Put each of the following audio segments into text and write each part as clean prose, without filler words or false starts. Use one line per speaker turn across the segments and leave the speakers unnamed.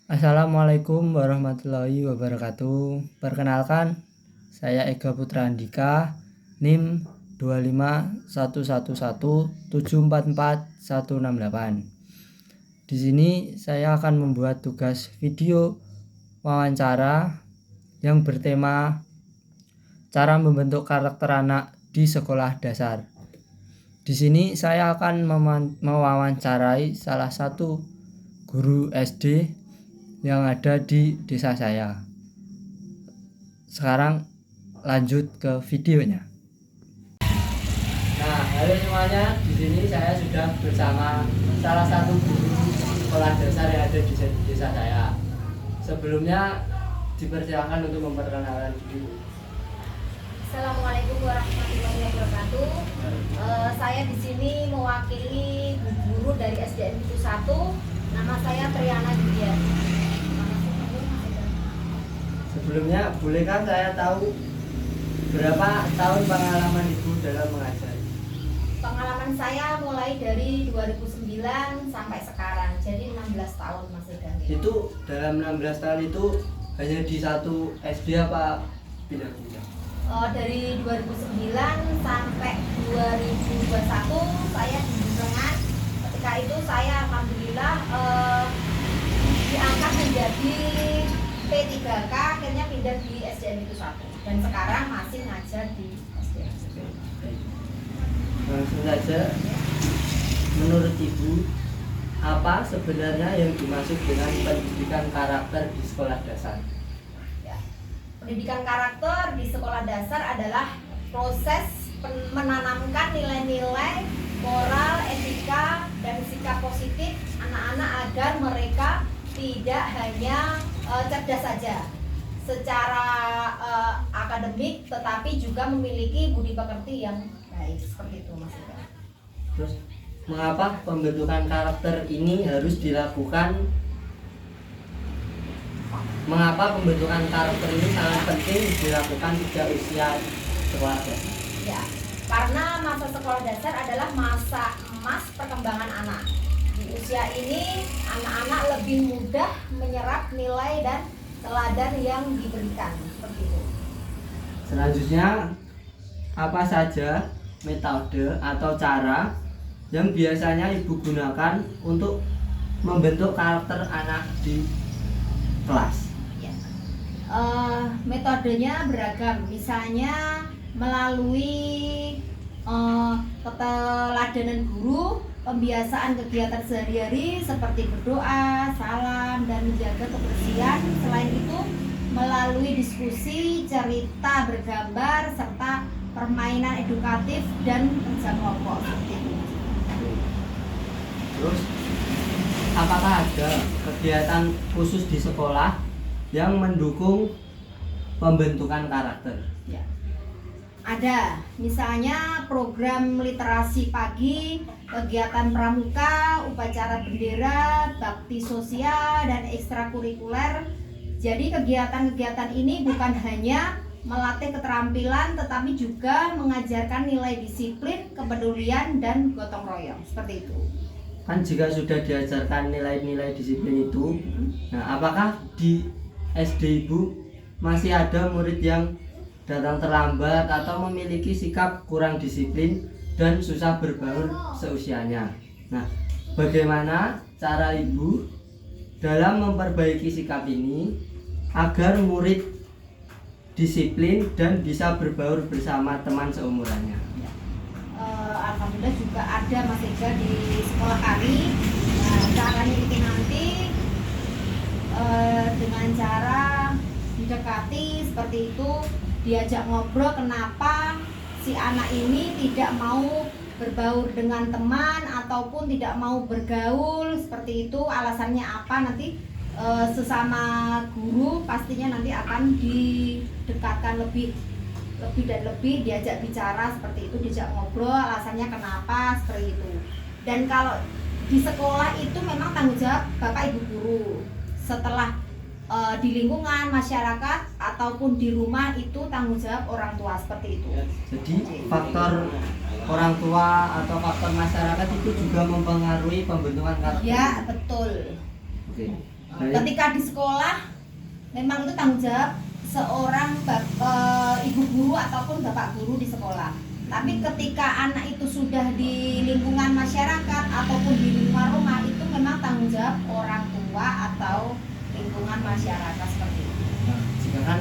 Assalamualaikum warahmatullahi wabarakatuh. Perkenalkan, saya Ega Putra Andika, NIM 25111744168. Di sini saya akan membuat tugas video wawancara yang bertema cara membentuk karakter anak di sekolah dasar. Di sini saya akan mewawancarai salah satu guru SD yang ada di desa saya. Sekarang lanjut ke videonya. Nah, halo semuanya. Di sini saya sudah bersama salah satu guru sekolah dasar yang ada di desa saya. Sebelumnya dipersilakan untuk memperkenalkan diri.
Assalamualaikum warahmatullahi wabarakatuh. Saya di sini mewakili guru dari SDN itu 1. Nama saya Triana Widya.
Sebelumnya, bolehkah saya tahu berapa tahun pengalaman Ibu dalam mengajar?
Pengalaman saya mulai dari 2009 sampai sekarang, jadi 16 tahun Mas Ega.
Itu dalam 16 tahun itu hanya di satu SD apa pindah-pindah?
Dari 2009 sampai 2021 saya di Buncengan. Ketika itu saya alhamdulillah diangkat menjadi P3K, akhirnya pindah di SDN itu 1. Dan sekarang masih ngajar di SDN.
Langsung saja, menurut Ibu, apa sebenarnya yang dimaksud dengan pendidikan karakter di sekolah dasar?
Pendidikan karakter di sekolah dasar adalah proses menanamkan nilai-nilai moral, etika, dan sikap positif anak-anak agar mereka tidak hanya cerdas saja secara akademik, tetapi juga memiliki budi pekerti yang baik, seperti itu Mas Ega.
Terus, mengapa pembentukan karakter ini harus dilakukan? Mengapa pembentukan karakter ini sangat penting dilakukan sejak usia sekolah dasar?
Ya, karena masa sekolah dasar adalah masa emas perkembangan anak. Di usia ini anak-anak lebih mudah menyerap nilai dan teladan yang diberikan, seperti itu.
Selanjutnya, apa saja metode atau cara yang biasanya Ibu gunakan untuk membentuk karakter anak di kelas?
Metodenya beragam, misalnya melalui keteladanan guru, pembiasaan kegiatan sehari-hari seperti berdoa, salam, dan menjaga kebersihan. Selain itu, melalui diskusi, cerita bergambar, serta permainan edukatif dan kerja kelompok, seperti itu.
Terus, apakah ada kegiatan khusus di sekolah yang mendukung pembentukan karakter?
Ya. Ada, misalnya program literasi pagi, kegiatan pramuka, upacara bendera, bakti sosial, dan ekstrakurikuler. Jadi kegiatan-kegiatan ini bukan hanya melatih keterampilan, tetapi juga mengajarkan nilai disiplin, kepedulian, dan gotong royong, seperti itu.
Kan jika sudah diajarkan nilai-nilai disiplin itu, nah apakah di SD Ibu masih ada murid yang datang terlambat atau memiliki sikap kurang disiplin dan susah berbaur seusianya? Nah, bagaimana cara Ibu dalam memperbaiki sikap ini agar murid disiplin dan bisa berbaur bersama teman seumurannya?
Alhamdulillah juga ada Mas Ega di sekolah kami. Nah, caranya itu nanti dengan cara didekati seperti itu, diajak ngobrol kenapa si anak ini tidak mau berbaur dengan teman ataupun tidak mau bergaul, seperti itu alasannya apa. Nanti sesama guru pastinya nanti akan didekatkan lebih dan lebih, diajak bicara seperti itu, diajak ngobrol alasannya kenapa, seperti itu. Dan kalau di sekolah itu memang tanggung jawab Bapak Ibu guru. Setelah di lingkungan masyarakat ataupun di rumah itu tanggung jawab orang tua, seperti itu.
Jadi faktor orang tua atau faktor masyarakat itu juga mempengaruhi pembentukan karakter?
Ya, betul.
Oke. Baik.
Ketika di sekolah memang itu tanggung jawab seorang ibu guru ataupun bapak guru di sekolah. Tapi ketika anak itu sudah di lingkungan masyarakat ataupun di lingkungan rumah, itu memang tanggung jawab orang tua atau lingkungan masyarakat seperti itu.
Nah, jika kan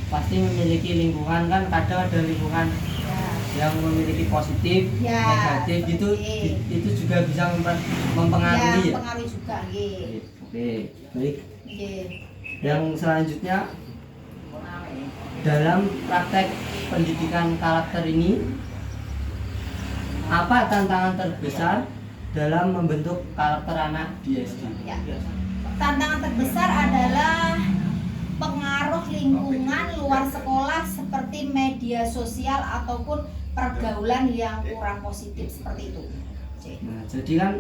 pasti memiliki lingkungan, kan kadang ada lingkungan
Ya.
yang memiliki positif,
Ya,
negatif gitu,
seperti.
itu juga bisa mempengaruhi ya.
Pengaruh juga, nggih.
Oke, baik.
Nggih.
Yang selanjutnya, dalam praktek pendidikan karakter ini, apa tantangan terbesar dalam membentuk karakter anak di SD?
Ya. Tantangan terbesar adalah pengaruh lingkungan luar sekolah seperti media sosial ataupun pergaulan yang kurang positif seperti itu. Oke.
Nah, jadi kan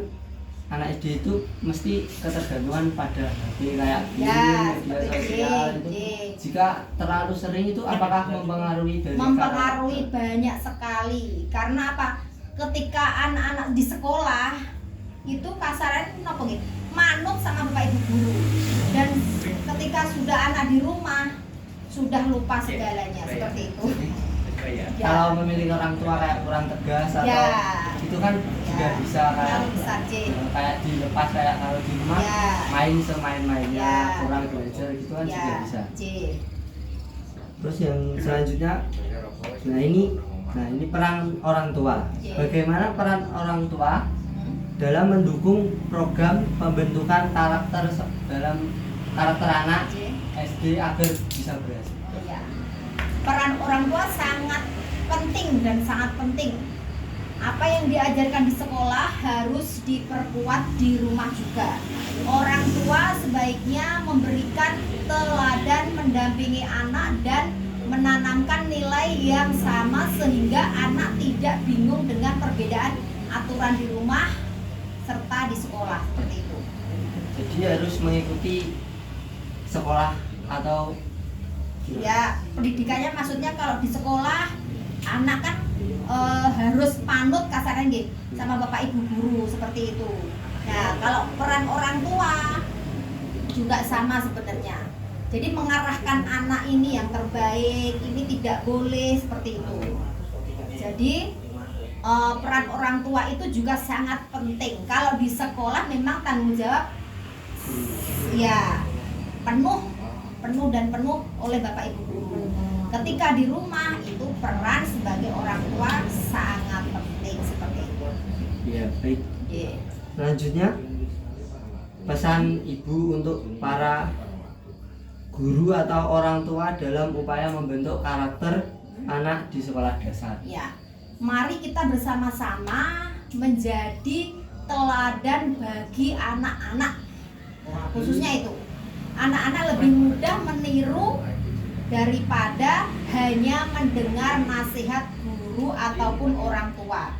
anak SD itu mesti ketergantungan pada HP kayak gini,
Ya,
media
seperti
sosial
ini.
itu.
Iya.
Jika terlalu sering itu apakah mempengaruhi dari
Mempengaruhi banyak sekali. Karena apa? Ketika anak-anak di sekolah itu kasarannya apa gitu? Manut sama bapak ibu guru. Dan ketika sudah anak di rumah sudah lupa segalanya seperti itu. Ya.
Kalau memilih orang tua kayak kurang tegas atau
Ya.
itu kan juga
Ya.
bisa kayak
Kalau bisa, C.
kayak dilepas, kayak kalau di rumah
Ya.
main semain-mainnya,
Ya.
kurang belajar gitu kan juga bisa.
C.
Terus yang selanjutnya, nah ini peran orang tua.
Ya.
Bagaimana peran orang tua dalam mendukung program pembentukan dalam karakter anak
C.
SD agar bisa berhasil?
Ya. Peran orang tua sangat penting dan sangat penting. Apa yang diajarkan di sekolah harus diperkuat di rumah juga. Orang tua sebaiknya memberikan teladan, mendampingi anak dan menanamkan nilai yang sama sehingga anak tidak bingung dengan perbedaan aturan di rumah serta di sekolah seperti itu.
Jadi harus mengikuti sekolah atau
Ya, pendidikannya maksudnya kalau di sekolah anak kan harus panut kasarnya gitu sama bapak ibu guru seperti itu. Nah, kalau peran orang tua juga sama sebenarnya. Jadi mengarahkan anak ini yang terbaik, ini tidak boleh seperti itu. Jadi peran orang tua itu juga sangat penting. Kalau di sekolah memang tanggung jawab ya penuh oleh bapak ibu guru. Ketika di rumah itu peran sebagai orang tua sangat penting seperti itu.
ya baik.
Yeah.
Selanjutnya, pesan ibu untuk para guru atau orang tua dalam upaya membentuk karakter anak di sekolah dasar.
Ya, mari kita bersama-sama menjadi teladan bagi anak-anak. Khususnya itu, anak-anak lebih mudah meniru daripada hanya mendengar nasihat guru ataupun orang tua.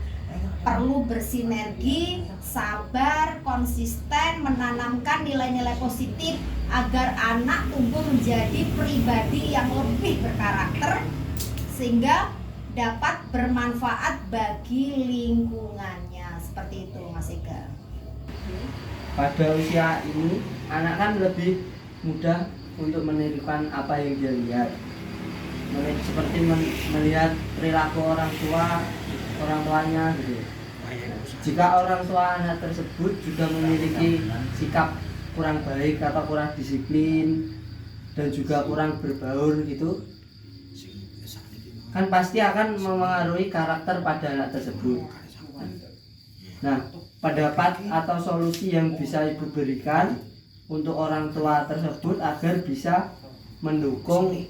Perlu bersinergi, sabar, konsisten, menanamkan nilai-nilai positif agar anak tumbuh menjadi pribadi yang lebih berkarakter sehingga dapat bermanfaat bagi lingkungannya. Seperti itu, Mas Ega.
Pada usia ini, anak kan lebih mudah untuk menirukan apa yang dia lihat. Seperti melihat perilaku orang tuanya gitu. Jika orang tua anak tersebut juga memiliki sikap kurang baik atau kurang disiplin dan juga kurang berbaur gitu, kan pasti akan mempengaruhi karakter pada anak tersebut. Nah, pendapat atau solusi yang bisa ibu berikan untuk orang tua tersebut agar bisa mendukung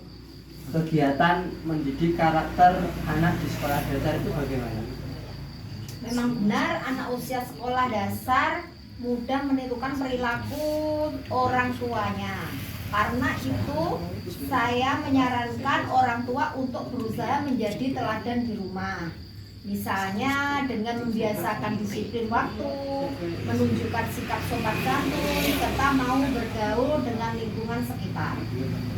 kegiatan mendidik karakter anak di sekolah dasar itu bagaimana?
Memang benar anak usia sekolah dasar mudah menirukan perilaku orang tuanya. Karena itu saya menyarankan orang tua untuk berusaha menjadi teladan di rumah. Misalnya dengan membiasakan disiplin waktu, menunjukkan sikap sopan santun, serta mau bergaul dengan lingkungan sekitar.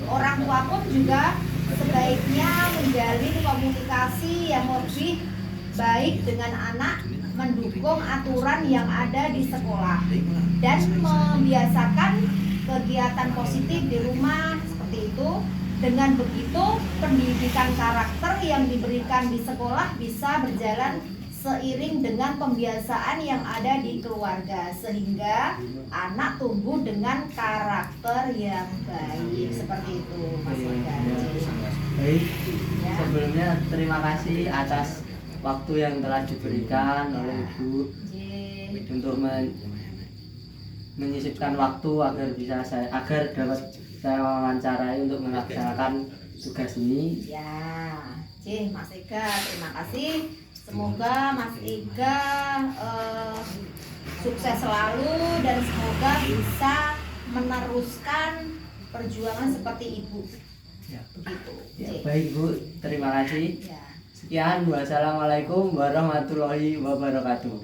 Orang tua pun juga sebaiknya menjalin komunikasi yang lebih baik dengan anak, mendukung aturan yang ada di sekolah, dan membiasakan kegiatan positif di rumah seperti itu. Dengan begitu pendidikan karakter yang diberikan di sekolah bisa berjalan seiring dengan pembiasaan yang ada di keluarga, sehingga anak tumbuh dengan karakter yang baik seperti itu, Mas Ega.
Baik,
Ya.
sebelumnya terima kasih atas waktu yang telah diberikan oleh Ibu
J.
untuk menyisipkan waktu agar dapat saya wawancarai untuk melaksanakan tugas ini.
Ya, Mas Ega, terima kasih. Semoga Mas Ega sukses selalu dan semoga bisa meneruskan perjuangan seperti Ibu.
Ya.
Begitu.
Ya,
J.
baik Bu, terima kasih.
Ya.
Sekian, wassalamualaikum warahmatullahi wabarakatuh.